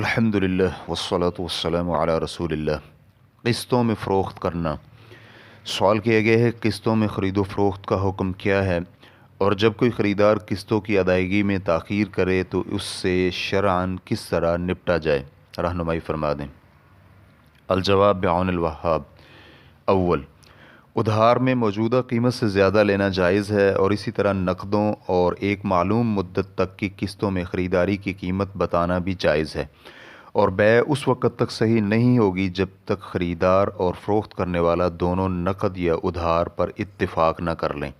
الحمدللہ والصلاة والسلام علی رسول اللہ۔ قسطوں میں فروخت کرنا۔ سوال کیا گیا ہے قسطوں میں خرید و فروخت کا حکم کیا ہے، اور جب کوئی خریدار قسطوں کی ادائیگی میں تاخیر کرے تو اس سے شرعاً کس طرح نپٹا جائے، رہنمائی فرما دیں۔ الجواب بعون الوہاب۔ اول، ادھار میں موجودہ قیمت سے زیادہ لینا جائز ہے، اور اسی طرح نقدوں اور ایک معلوم مدت تک کی قسطوں میں خریداری کی قیمت بتانا بھی جائز ہے، اور بیع اس وقت تک صحیح نہیں ہوگی جب تک خریدار اور فروخت کرنے والا دونوں نقد یا ادھار پر اتفاق نہ کر لیں۔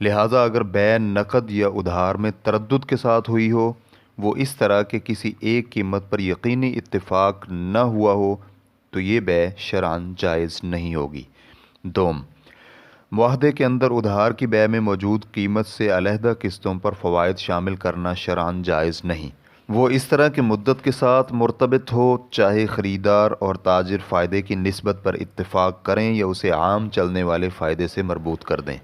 لہٰذا اگر بیع نقد یا ادھار میں تردد کے ساتھ ہوئی ہو، وہ اس طرح کہ کسی ایک قیمت پر یقینی اتفاق نہ ہوا ہو، تو یہ بیع شرعاً جائز نہیں ہوگی۔ دوم، معاہدے کے اندر ادھار کی بیع میں موجود قیمت سے علیحدہ قسطوں پر فوائد شامل کرنا شرعاً جائز نہیں۔ وہ اس طرح کی مدت کے ساتھ مرتبط ہو، چاہے خریدار اور تاجر فائدے کی نسبت پر اتفاق کریں یا اسے عام چلنے والے فائدے سے مربوط کر دیں۔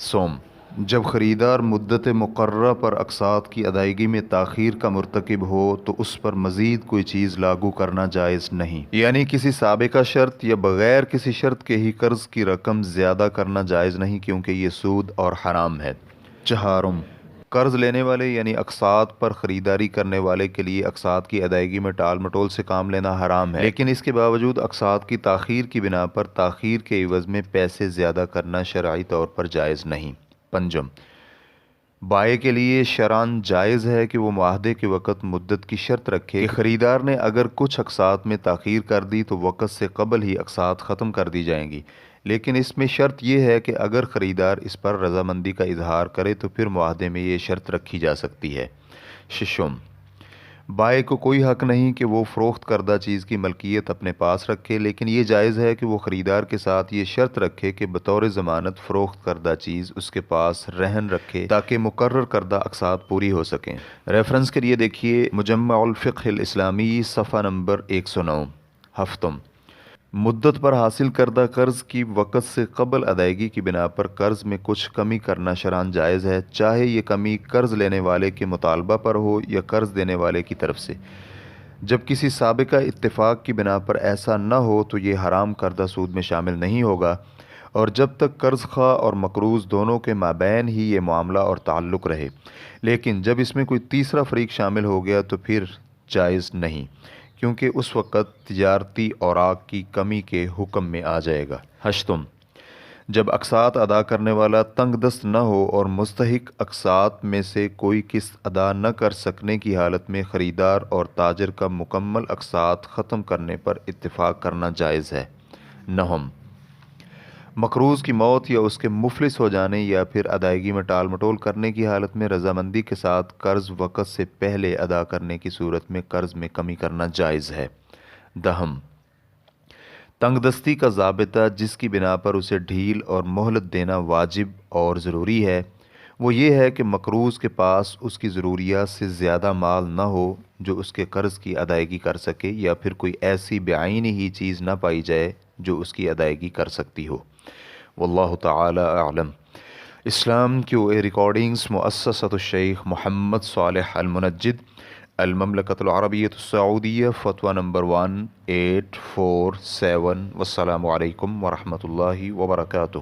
سوم، جب خریدار مدت مقررہ پر اقساط کی ادائیگی میں تاخیر کا مرتکب ہو تو اس پر مزید کوئی چیز لاگو کرنا جائز نہیں، یعنی کسی سابقہ شرط یا بغیر کسی شرط کے ہی قرض کی رقم زیادہ کرنا جائز نہیں، کیونکہ یہ سود اور حرام ہے۔ چہارم، قرض لینے والے یعنی اقساط پر خریداری کرنے والے کے لیے اقساط کی ادائیگی میں ٹال مٹول سے کام لینا حرام ہے، لیکن اس کے باوجود اقساط کی تاخیر کی بنا پر تاخیر کے عوض میں پیسے زیادہ کرنا شرعی طور پر جائز نہیں۔ پنجم، بائع کے لیے شرعاً جائز ہے کہ وہ معاہدے کے وقت مدت کی شرط رکھے کہ خریدار نے اگر کچھ اقساط میں تاخیر کر دی تو وقت سے قبل ہی اقساط ختم کر دی جائیں گی، لیکن اس میں شرط یہ ہے کہ اگر خریدار اس پر رضامندی کا اظہار کرے تو پھر معاہدے میں یہ شرط رکھی جا سکتی ہے۔ ششم، بائع کو کوئی حق نہیں کہ وہ فروخت کردہ چیز کی ملکیت اپنے پاس رکھے، لیکن یہ جائز ہے کہ وہ خریدار کے ساتھ یہ شرط رکھے کہ بطور ضمانت فروخت کردہ چیز اس کے پاس رہن رکھے تاکہ مقرر کردہ اقساط پوری ہو سکیں۔ ریفرنس کے لیے دیکھیے مجمع الفقہ الاسلامی صفحہ نمبر 109۔ ہفتم، مدت پر حاصل کردہ قرض کی وقت سے قبل ادائیگی کی بنا پر قرض میں کچھ کمی کرنا شرعاً جائز ہے، چاہے یہ کمی قرض لینے والے کے مطالبہ پر ہو یا قرض دینے والے کی طرف سے۔ جب کسی سابقہ اتفاق کی بنا پر ایسا نہ ہو تو یہ حرام کردہ سود میں شامل نہیں ہوگا، اور جب تک قرض خواہ اور مقروض دونوں کے مابین ہی یہ معاملہ اور تعلق رہے، لیکن جب اس میں کوئی تیسرا فریق شامل ہو گیا تو پھر جائز نہیں، کیونکہ اس وقت تجارتی اوراق کی کمی کے حکم میں آ جائے گا۔ ہشتم، جب اقساط ادا کرنے والا تنگ دست نہ ہو اور مستحق اقساط میں سے کوئی قسط ادا نہ کر سکنے کی حالت میں خریدار اور تاجر کا مکمل اقساط ختم کرنے پر اتفاق کرنا جائز ہے۔ نہم، مقروض کی موت یا اس کے مفلس ہو جانے یا پھر ادائیگی میں ٹال مٹول کرنے کی حالت میں رضامندی کے ساتھ قرض وقت سے پہلے ادا کرنے کی صورت میں قرض میں کمی کرنا جائز ہے۔ دہم، تنگ دستی کا ضابطہ جس کی بنا پر اسے ڈھیل اور مہلت دینا واجب اور ضروری ہے، وہ یہ ہے کہ مقروض کے پاس اس کی ضروریات سے زیادہ مال نہ ہو جو اس کے قرض کی ادائیگی کر سکے، یا پھر کوئی ایسی بعینی ہی چیز نہ پائی جائے جو اس کی ادائیگی کر سکتی ہو۔ واللہ تعالی اعلم۔ اسلام کیو اے ریکارڈنگز مؤسسۃ الشیخ محمد صالح المنجد، المملکۃ العربیۃ السعودیہ، فتویٰ نمبر 1847۔ والسلام علیکم ورحمۃ اللہ وبرکاتہ۔